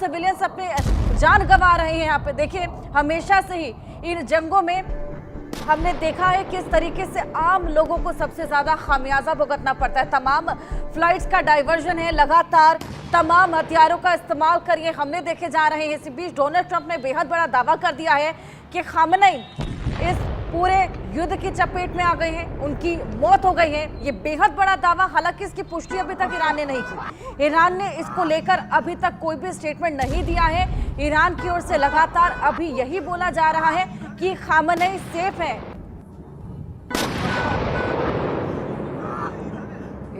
Civilians अपने जान गंवा रहे हैं यहाँ पे। देखिए, हमेशा से ही इन जंगों में हमने देखा है किस तरीके से आम लोगों को सबसे ज्यादा खामियाजा भुगतना पड़ता है। तमाम फ्लाइट्स का डाइवर्जन है, लगातार तमाम हथियारों का इस्तेमाल करिए हमले देखे जा रहे हैं। इसी बीच डोनाल्ड ट्रंप ने बेहद बड़ा दावा कर दिया है कि खामनेई इस पूरे युद्ध की चपेट में आ गए हैं, उनकी मौत हो गई है। ये बेहद बड़ा दावा, हालांकि इसकी पुष्टि अभी तक ईरान ने नहीं की। ईरान ने इसको लेकर अभी तक कोई भी स्टेटमेंट नहीं दिया है। ईरान की ओर से लगातार अभी यही बोला जा रहा है कि खामनेई सेफ है।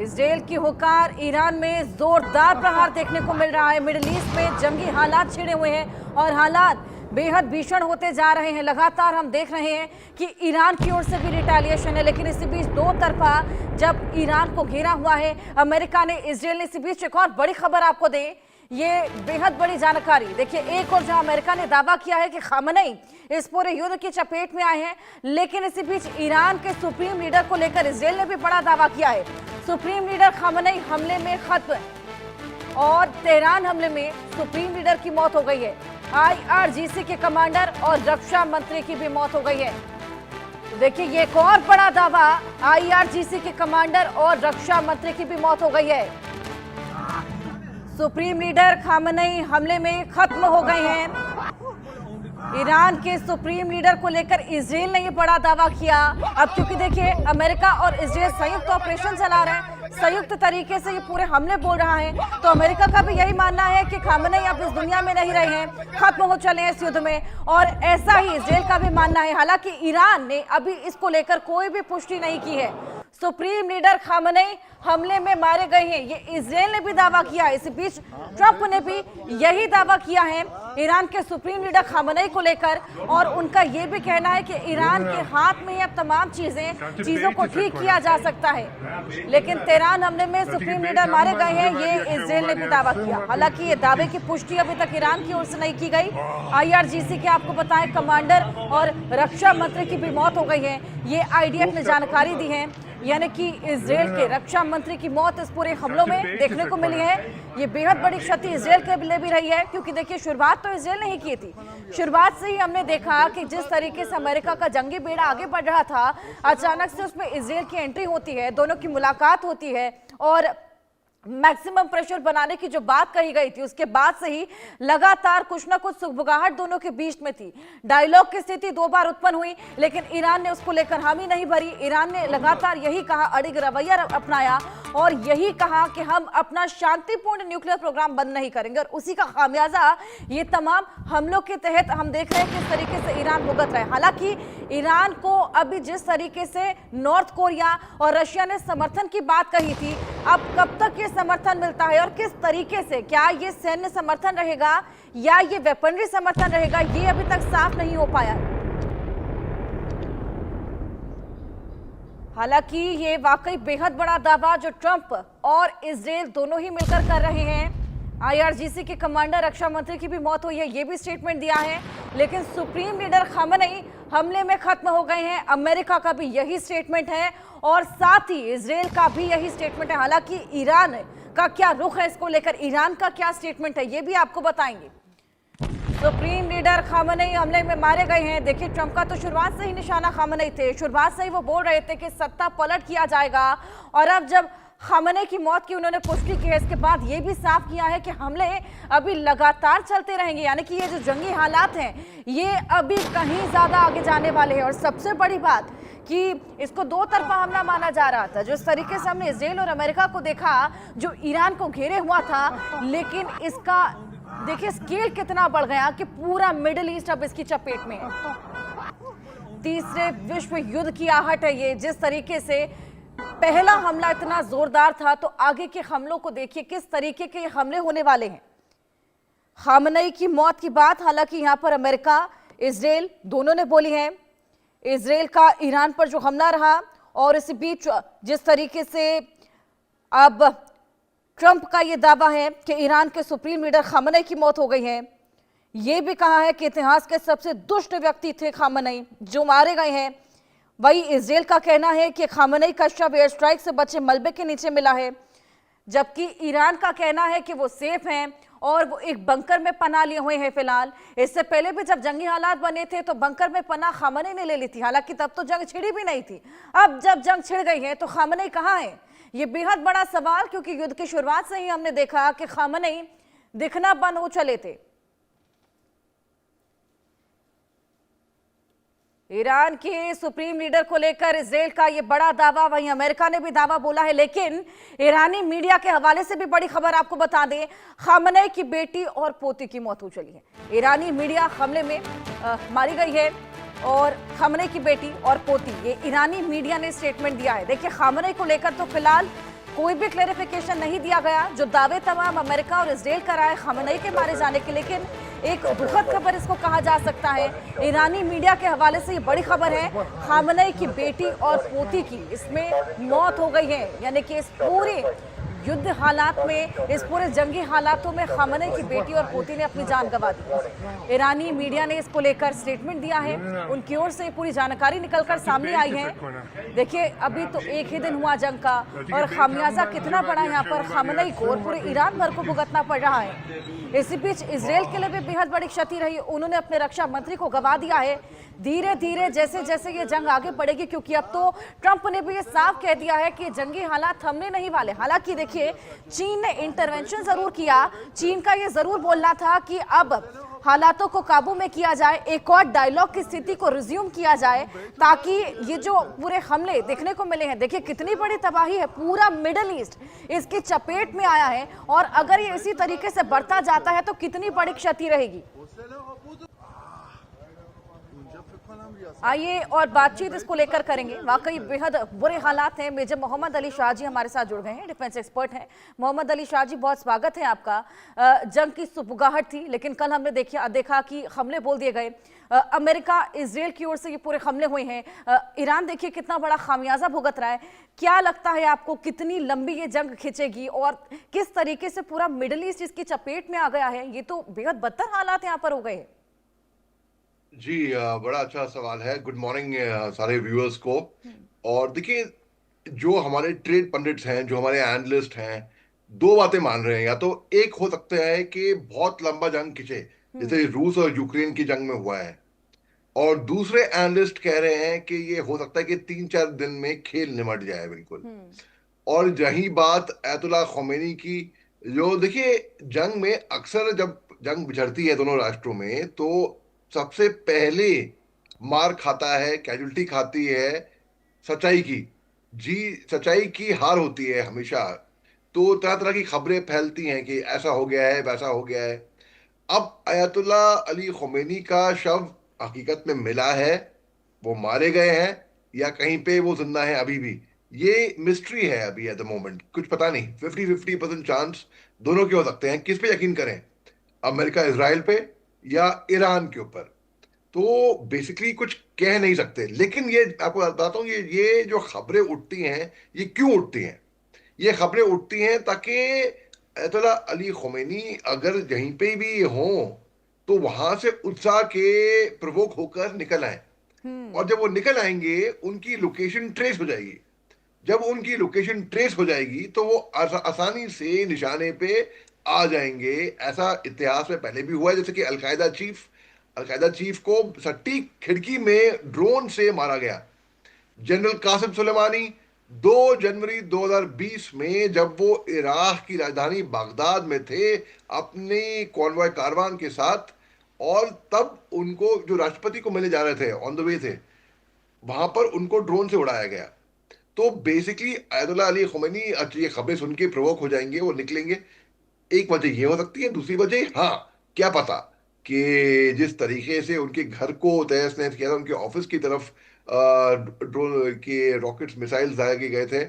इजराइल की हुकार, ईरान में जोरदार प्रहार देखने को मिल रहा है। मिडिल ईस्ट में जंगी हालात छिड़े हुए हैं और हालात बेहद भीषण होते जा रहे हैं। लगातार हम देख रहे हैं कि ईरान की ओर से भी रिटेलिएशन है, लेकिन इसी बीच दो तरफा जब ईरान को घेरा हुआ है अमेरिका ने, इजराइल ने। इसी बीच एक और बड़ी खबर आपको दे, ये बेहद बड़ी जानकारी। देखिए, एक और जहां अमेरिका ने दावा किया है कि खामनेई इस पूरे युद्ध की चपेट में आए हैं, लेकिन इसी बीच ईरान के सुप्रीम लीडर को लेकर इजराइल ने भी बड़ा दावा किया है। सुप्रीम लीडर खामनेई हमले में खत्म और तेहरान हमले में सुप्रीम लीडर की मौत हो गई है। IRGC के कमांडर और रक्षा मंत्री की भी मौत हो गई है। तो देखिए, ये एक और बड़ा दावा, IRGC के कमांडर और रक्षा मंत्री की भी मौत हो गई है। सुप्रीम लीडर खामनेई हमले में खत्म हो गए हैं। ईरान के सुप्रीम लीडर को लेकर इजराइल ने ये बड़ा दावा किया। अब क्योंकि देखिए, अमेरिका और इजराइल संयुक्त ऑपरेशन चला रहे हैं, संयुक्त तरीके से ये पूरे हमले बोल रहा है, तो अमेरिका का भी यही मानना है कि खामनेई अब इस दुनिया में नहीं रहे हैं, खत्म हो चले हैं इस युद्ध में, और ऐसा ही इजराइल का भी मानना है। हालांकि ईरान ने अभी इसको लेकर कोई भी पुष्टि नहीं की है। सुप्रीम लीडर खामनेई हमले में मारे गए हैं, ये इजराइल ने भी दावा किया है। इस बीच ट्रंप ने भी यही दावा किया है ईरान के सुप्रीम लीडर खामनेई को लेकर, और उनका ये भी कहना है कि ईरान के हाथ में ही अब तमाम चीजों को ठीक किया जा सकता है। लेकिन तेहरान हमले में सुप्रीम लीडर मारे गए हैं, ये इजराइल ने भी दावा किया। हालांकि ये दावे की पुष्टि अभी तक ईरान की ओर से नहीं की गई। IRGC के आपको बताएं कमांडर और रक्षा मंत्री की भी मौत हो गई है, ये IDF ने जानकारी दी है। यानी कि इजराइल के रक्षा मंत्री की मौत इस पूरे हमलों में देखने को मिली है। ये बेहद बड़ी क्षति इजराइल के लिए भी रही है, क्योंकि देखिए, शुरुआत तो इजराइल ने ही की थी। शुरुआत से ही हमने देखा कि जिस तरीके से अमेरिका का जंगी बेड़ा आगे बढ़ रहा था, अचानक से उसमें इजराइल की एंट्री होती है, दोनों की मुलाकात होती है और मैक्सिमम प्रेशर बनाने की जो बात कही गई थी, उसके बाद से ही लगातार कुछ ना कुछ सुगबुगाहट दोनों के बीच में थी। डायलॉग की स्थिति दो बार उत्पन्न हुई, लेकिन ईरान ने उसको लेकर हामी नहीं भरी। ईरान ने लगातार यही कहा, अड़िग रवैया अपनाया और यही कहा कि हम अपना शांतिपूर्ण न्यूक्लियर प्रोग्राम बंद नहीं करेंगे, और उसी का खामियाजा ये तमाम हमलों के तहत हम देख रहे हैं किस तरीके से ईरान भुगत रहा है। हालांकि ईरान को अभी जिस तरीके से नॉर्थ कोरिया और रशिया ने समर्थन की बात कही थी, अब कब तक ये समर्थन मिलता है और किस तरीके से, क्या ये सैन्य समर्थन रहेगा या ये वेपनरी समर्थन रहेगा, ये अभी तक साफ नहीं हो पाया। हालांकि ये वाकई बेहद बड़ा दावा जो ट्रंप और इजराइल दोनों ही मिलकर कर रहे हैं। IRGC के कमांडर, रक्षा मंत्री की भी मौत हुई है, ये भी स्टेटमेंट दिया है। लेकिन सुप्रीम लीडर खामनेई हमले में खत्म हो गए हैं, अमेरिका का भी यही स्टेटमेंट है और साथ ही इजराइल का भी यही स्टेटमेंट है। हालांकि ईरान का क्या रुख है इसको लेकर, ईरान का क्या स्टेटमेंट है, ये भी आपको बताएंगे। सुप्रीम लीडर खामनेई हमले में मारे गए हैं। देखिए, ट्रंप का तो शुरुआत से ही निशाना खामनेई थे। शुरुआत से ही वो बोल रहे थे कि सत्ता पलट किया जाएगा, और अब जब खामनेई की मौत की उन्होंने पुष्टि की है, इसके बाद ये भी साफ किया है कि हमले अभी लगातार चलते रहेंगे। यानी कि ये जो जंगी हालात हैं, ये अभी कहीं ज्यादा आगे जाने वाले हैं। और सबसे बड़ी बात कि इसको दो तरफा हमला माना जा रहा था, जो इस तरीके से हमने इजराइल और अमेरिका को देखा जो ईरान को घेरे हुआ था, लेकिन इसका देखिए स्केल कितना बढ़ गया कि पूरा मिडिल ईस्ट अब इसकी चपेट में है। तीसरे विश्व युद्ध की आहट है ये। जिस तरीके से पहला हमला इतना जोरदार था, तो आगे के हमलों को देखिए किस तरीके के हमले होने वाले हैं। खामनेई की मौत की बात हालांकि यहां पर अमेरिका, इजराइल दोनों ने बोली है। इजराइल का ईरान पर जो हमला रहा, और इसी बीच जिस तरीके से अब ट्रंप का यह दावा है कि ईरान के सुप्रीम लीडर खामनेई की मौत हो गई है। यह भी कहा है कि इतिहास के सबसे दुष्ट व्यक्ति थे खामनेई जो मारे गए हैं। वही इजराइल का कहना है कि खामनेई का शव एयर स्ट्राइक से बचे मलबे के नीचे मिला है, जबकि ईरान का कहना है कि वो सेफ हैं और वो एक बंकर में पनाह लिए हुए हैं फिलहाल। इससे पहले भी जब जंगी हालात बने थे तो बंकर में पनाह खामनेई ने ले ली थी, हालांकि तब तो जंग छिड़ी भी नहीं थी। अब जब जंग छिड़ गई है तो खामनेई कहाँ है, ये बेहद बड़ा सवाल, क्योंकि युद्ध की शुरुआत से ही हमने देखा कि खामनेई दिखना बंद हो चले थे। ईरान के सुप्रीम लीडर को लेकर इजराइल का ये बड़ा दावा, वहीं अमेरिका ने भी दावा बोला है, लेकिन ईरानी मीडिया के हवाले से भी बड़ी खबर आपको बता दें, खामनेई की बेटी और पोती की मौत हो चली है। ईरानी मीडिया हमले में मारी गई है और खामनेई की बेटी और पोती, ये ईरानी मीडिया ने स्टेटमेंट दिया है। देखिए, खामनेई को लेकर तो फिलहाल कोई भी क्लैरिफिकेशन नहीं दिया गया, जो दावे तमाम अमेरिका और इजराइल कर रहा है खामनेई के मारे जाने के, लेकिन एक दुखद खबर इसको कहा जा सकता है। ईरानी मीडिया के हवाले से ये बड़ी खबर है, खामनेई की बेटी और पोती की इसमें मौत हो गई है, यानी कि इस पूरे युद्ध हालात में, इस पूरे जंगी हालातों में खामनेई की बेटी और पोती ने अपनी जान गंवा दी। ईरानी मीडिया ने इसको लेकर स्टेटमेंट दिया है, उनकी ओर से पूरी जानकारी निकलकर सामने आई है। देखिए, अभी तो एक ही दिन हुआ जंग का और खामियाजा कितना बड़ा यहाँ पर खामनेई को और पूरे ईरान भर को भुगतना पड़ रहा है। इसी बीच इजराइल के लिए भी बेहद बड़ी क्षति रही, उन्होंने अपने रक्षा मंत्री को गंवा दिया है। धीरे धीरे जैसे जैसे ये जंग आगे बढ़ेगी, क्योंकि अब तो ट्रंप ने भी ये साफ कह दिया है कि जंगी हालात थमने नहीं वाले। हालांकि देखिए, चीन ने इंटरवेंशन जरूर किया, चीन का ये जरूर बोलना था कि अब हालातों को काबू में किया जाए, एक और डायलॉग की स्थिति को रिज्यूम किया जाए, ताकि ये जो पूरे हमले देखने को मिले हैं, देखिए कितनी बड़ी तबाही है, पूरा मिडिल ईस्ट इसकी चपेट में आया है, और अगर ये इसी तरीके से बढ़ता जाता है तो कितनी बड़ी क्षति रहेगी। आइए और बातचीत इसको लेकर करेंगे, वाकई बेहद बुरे हालात हैं। मेजर मोहम्मद अली शाह जी हमारे साथ जुड़ गए हैं, डिफेंस एक्सपर्ट हैं। मोहम्मद अली शाह जी, बहुत स्वागत है आपका। जंग की सुबुगाहट थी, लेकिन कल हमने देखा कि हमले बोल दिए गए, अमेरिका इजराइल की ओर से ये पूरे हमले हुए हैं। ईरान देखिए कितना बड़ा खामियाजा भुगत रहा है। क्या लगता है आपको, कितनी लंबी ये जंग खिंचेगी और किस तरीके से पूरा मिडिल ईस्ट इसकी चपेट में आ गया है? ये तो बेहद बदतर हालात यहाँ पर हो गए हैं। जी, बड़ा अच्छा सवाल है। गुड मॉर्निंग सारे व्यूअर्स को। और देखिए, जो हमारे ट्रेड पंडित्स हैं, जो हमारे एनालिस्ट हैं, दो बातें मान रहे हैं। या तो एक हो सकता है कि बहुत लंबा जंग खिंचे, जैसे रूस और यूक्रेन की जंग में हुआ है, और दूसरे एनालिस्ट कह रहे हैं कि ये हो सकता है कि 3-4 दिन में खेल निमट जाए बिल्कुल। और रही बात अयतुल्ला खोमेनी की, जो देखिए, जंग में अक्सर जब जंग बिछड़ती है दोनों राष्ट्रों में, तो सबसे पहले मार खाता है, कैजुअल्टी खाती है सच्चाई की। जी, सच्चाई की हार होती है हमेशा। तो तरह तरह की खबरें फैलती हैं कि ऐसा हो गया है, वैसा हो गया है। अब अयतुल्ला अली खोमेनी का शव हकीकत में मिला है, वो मारे गए हैं, या कहीं पे वो जिंदा है अभी भी, ये मिस्ट्री है अभी एट द मोमेंट। कुछ पता नहीं, 50-50% चांस दोनों के हो सकते हैं। किस पे यकीन करें, अमेरिका इसराइल पे या ईरान के ऊपर? तो बेसिकली कुछ कह नहीं सकते। लेकिन ये आपको बताता हूँ, ये जो खबरें उठती हैं, ये क्यों उठती हैं? ये खबरें उठती हैं ताकि अयतुल्ला अली खोमेनी अगर यहीं पे भी हों तो वहां से उत्साह के प्रवोक होकर निकल आए, और जब वो निकल आएंगे उनकी लोकेशन ट्रेस हो जाएगी। जब उनकी लोकेशन ट्रेस हो जाएगी तो वो आसानी से निशाने पे आ जाएंगे। ऐसा इतिहास में पहले भी हुआ है, जैसे कि अलकायदा चीफ को सटीक खिड़की में ड्रोन से मारा गया। जनरल कासिम सुलेमानी 2 जनवरी 2020 में, जब वो इराक की राजधानी बगदाद में थे अपनी कॉन्वॉय कारवान के साथ, और तब उनको, जो राष्ट्रपति को मिलने जा रहे थे, ऑन द वे थे, वहां पर उनको ड्रोन से उड़ाया गया। तो बेसिकली अयतुल्ला अली खोमेनी ये खबरें सुन के प्रवोक हो जाएंगे, वो निकलेंगे। एक वजह ये हो सकती है। दूसरी वजह, हाँ, क्या पता कि जिस तरीके से उनके घर को तहस नहस किया था, उनके ऑफिस की तरफ ड्रोन के रॉकेट्स, मिसाइल्स दागे गए थे,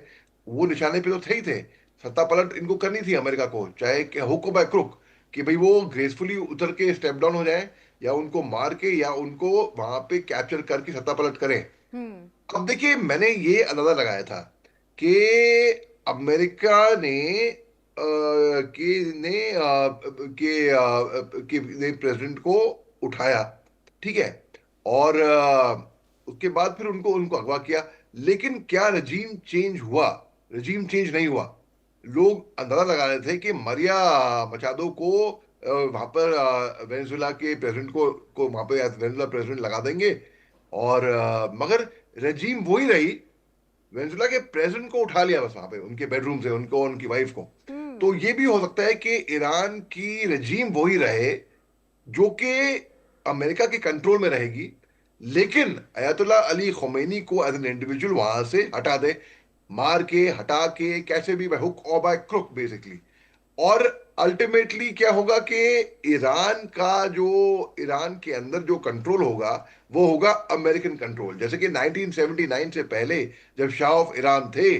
वो निशाने पे तो थे ही थे। सत्ता पलट इनको करनी थी अमेरिका को, चाहे हुक बाय क्रुक, कि भाई वो ग्रेसफुली उतर के स्टेप डाउन हो जाए, या उनको मार के, या उनको वहां पे कैप्चर करके सत्ता पलट करें। अब देखिए, मैंने ये अंदाजा लगाया था कि अमेरिका ने प्रेसिडेंट को उठाया, ठीक है, और उसके बाद फिर उनको अगवा किया। लेकिन क्या रजीम चेंज हुआ? रजीम चेंज नहीं हुआ। लोग अंदाजा लगा रहे थे कि मरिया मचादो को वहां पर वेनेजुएला के प्रेसिडेंट को वहां पे वेनेजुएला प्रेसिडेंट लगा देंगे। और मगर रजीम वही रही। वेनेजुएला के प्रेसिडेंट को उठा लिया बस वहां पे उनके बेडरूम से, उनको, उनकी वाइफ को। तो ये भी हो सकता है कि ईरान की रजीम वही रहे जो कि अमेरिका के कंट्रोल में रहेगी, लेकिन अयतुल्ला अली खुमैनी को एज एन इंडिविजुअल वहां से हटा दे, मार के हटा के, कैसे भी, बाय हुक और बाय क्रुक बेसिकली। और अल्टीमेटली क्या होगा कि ईरान के अंदर जो कंट्रोल होगा वो होगा अमेरिकन कंट्रोल। जैसे कि 1979 से पहले जब शाह ऑफ ईरान थे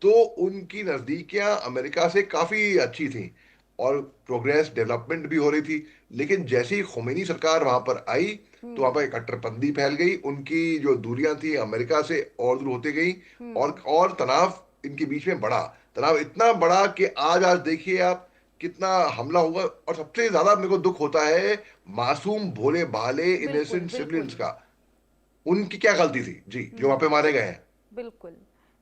तो उनकी नजदीकियां अमेरिका से काफी अच्छी थी और प्रोग्रेस डेवलपमेंट भी हो रही थी। लेकिन जैसे ही खुमैनी सरकार वहां पर आई तो वहां पर कट्टरपंथी फैल गई, उनकी जो दूरियां थी अमेरिका से और दूर होती गई, और तनाव इनके बीच में बढ़ा। तनाव इतना बड़ा कि आज देखिए आप कितना हमला हुआ। और सबसे ज्यादा मेरे को दुख होता है मासूम भोले भाले बिल्कुल इनोसेंट बिल्कुल। सिविलियंस का। उनकी क्या गलती थी जी जो वहां पे मारे गए हैं? बिल्कुल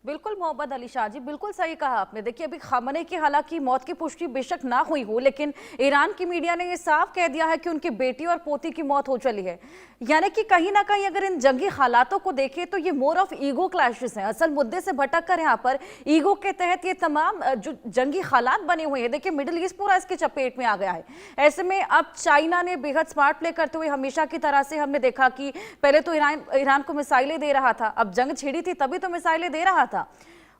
बिल्कुल मोहम्मद अली शाह जी, बिल्कुल सही कहा आपने। देखिए अभी खामने की हालांकि मौत की पुष्टि बेशक ना हुई हो, लेकिन ईरान की मीडिया ने ये साफ कह दिया है कि उनकी बेटी और पोती की मौत हो चली है। यानी कि कहीं ना कहीं अगर इन जंगी हालातों को देखें तो ये मोर ऑफ ईगो क्लैशेस हैं। असल मुद्दे से भटक कर यहाँ पर ईगो के तहत ये तमाम जो जंगी हालात बने हुए हैं। देखिए मिडिल ईस्ट पूरा इसकी चपेट में आ गया है। ऐसे में अब चाइना ने बेहद स्मार्ट प्ले करते हुए हमेशा की तरह से हमने देखा कि पहले तो ईरान को मिसाइलें दे रहा था, अब जंग छिड़ी थी तभी तो मिसाइलें दे रहा था,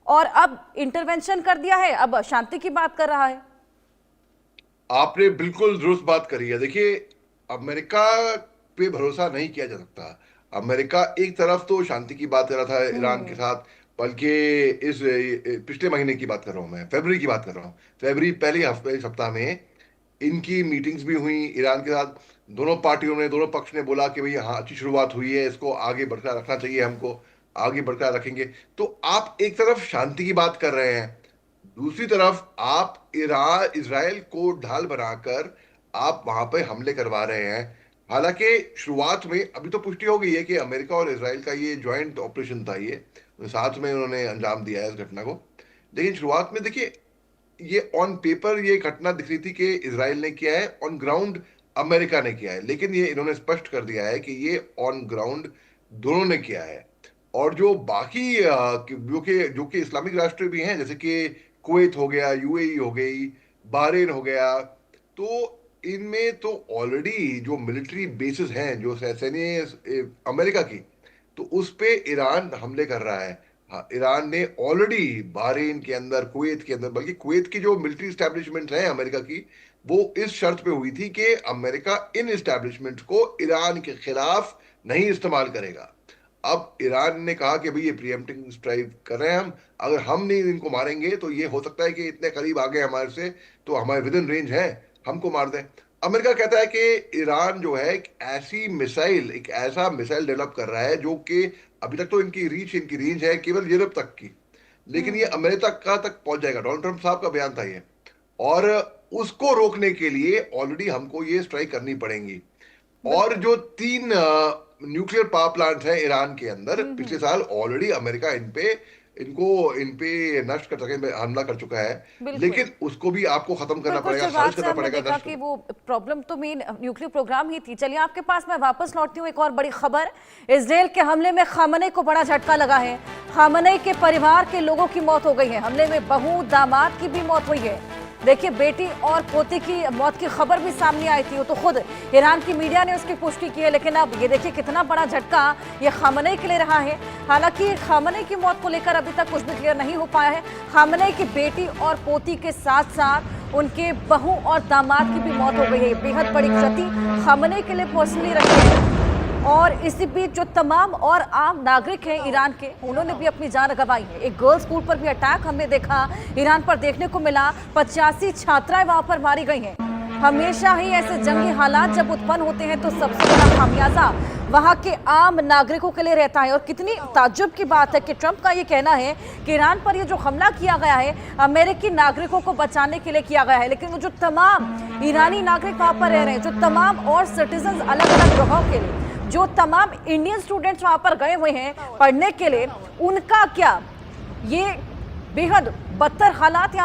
और अब इंटरवेंशन कर दिया है, अब शांति की बात कर रहा है। आपने बिल्कुल दुरुस्त बात करी है। देखिए अमेरिका पे भरोसा नहीं किया जा सकता। अमेरिका एक तरफ तो शांति की बात कर रहा था ईरान के साथ, बल्कि इस पिछले महीने की बात कर रहा हूं मैं, फरवरी की बात कर रहा हूं। फरवरी पहले हफ्ते सप्ताह में इनकी मीटिंग्स भी हुई ईरान के साथ। दोनों पार्टियों ने, दोनों पक्ष ने बोला कि भाई हाँ अच्छी शुरुआत हुई है, इसको आगे बढ़कर रखना चाहिए, हमको आगे बढ़कर रखेंगे। तो आप एक तरफ शांति की बात कर रहे हैं, दूसरी तरफ आप इजराइल को ढाल बनाकर आप वहां पे हमले करवा रहे हैं। हालांकि शुरुआत में अभी तो पुष्टि हो गई है कि अमेरिका और इजराइल का ये ज्वाइंट ऑपरेशन था, ये साथ में उन्होंने अंजाम दिया है इस घटना को। लेकिन शुरुआत में देखिए ये ऑन पेपर ये घटना दिख रही थी कि इजराइल ने किया है, ऑन ग्राउंड अमेरिका ने किया है। लेकिन ये इन्होंने स्पष्ट कर दिया है कि ये ऑन ग्राउंड दोनों ने किया है। और जो बाकी जो कि इस्लामिक राष्ट्र भी हैं, जैसे कि कुवैत हो गया, यूएई हो गई, बहरीन हो गया, तो इनमें तो ऑलरेडी जो मिलिट्री बेसिस हैं जो सैन्य अमेरिका की, तो उस पे ईरान हमले कर रहा है। हाँ, ईरान ने ऑलरेडी बहरीन के अंदर, कुवैत के अंदर, बल्कि कुवैत की जो मिलिट्री स्टैब्लिशमेंट है अमेरिका की, वो इस शर्त पे हुई थी कि अमेरिका इन स्टैब्लिशमेंट को ईरान के खिलाफ नहीं इस्तेमाल करेगा। अब ईरान ने कहा कि भाई ये प्रीएम्प्टिंग स्ट्राइक कर रहे हैं हम, अगर हम नहीं इनको मारेंगे तो ये हो सकता है कि इतने करीब आ गए हमारे से तो हमारे विद इन रेंज है, हमको मार दें। अमेरिका कहता है कि ईरान जो है एक ऐसा मिसाइल डेवलप कर रहा है जो कि अभी तक तो इनकी रेंज है केवल यूरोप तक की, लेकिन ये अमेरिका तक पहुंच जाएगा। डोनाल्ड ट्रंप साहब का बयान था ये। और उसको रोकने के लिए ऑलरेडी हमको ये स्ट्राइक करनी पड़ेगी। और जो 3 न्यूक्लियर पावर प्लांट है ईरान के अंदर, पिछले साल ऑलरेडी अमेरिका इनपे नष्ट कर सके हमला कर चुका है, लेकिन उसको भी आपको खत्म करना पड़ेगा, खारिज करना पड़ेगा, देखा कि वो प्रॉब्लम तो मेन न्यूक्लियर प्रोग्राम ही थी। चलिए आपके पास मैं वापस लौटती हूँ। एक और बड़ी खबर, इजराइल के हमले में खामने को बड़ा झटका लगा है। खामने के परिवार के लोगों की मौत हो गई है। हमले में बहू दामाद की भी मौत हुई है। देखिए बेटी और पोती की मौत की खबर भी सामने आई थी, वो तो खुद ईरान की मीडिया ने उसकी पुष्टि की है। लेकिन अब ये देखिए कितना बड़ा झटका ये खामनेई के लिए रहा है। हालांकि खामनेई की मौत को लेकर अभी तक कुछ भी क्लियर नहीं हो पाया है। खामनेई की बेटी और पोती के साथ साथ उनके बहू और दामाद की भी मौत हो गई है। बेहद बड़ी क्षति खामनेई के लिए पर्सनली रही है। और इसी बीच जो तमाम और आम नागरिक हैं ईरान के, उन्होंने भी अपनी जान गंवाई है। एक गर्ल्स स्कूल पर भी अटैक हमने देखा ईरान पर देखने को मिला। 85 छात्राएं वहां पर मारी गई हैं। हमेशा ही ऐसे जंगी हालात जब उत्पन्न होते हैं तो सबसे बड़ा खामियाजा वहां के आम नागरिकों के लिए रहता है। और कितनी ताज्जुब की बात है कि ट्रंप का ये कहना है कि ईरान पर ये जो हमला किया गया है अमेरिकी नागरिकों को बचाने के लिए किया गया है, लेकिन वो जो तमाम ईरानी नागरिक वहां पर रह रहे हैं, जो तमाम और सिटीजन अलग अलग जगहों के लिए, जो तमाम इंडियन स्टूडेंट्स वहां पर गए हुए हैं पढ़ने के लिए, उनका क्या? ये बेहद बदतर हालात यहाँ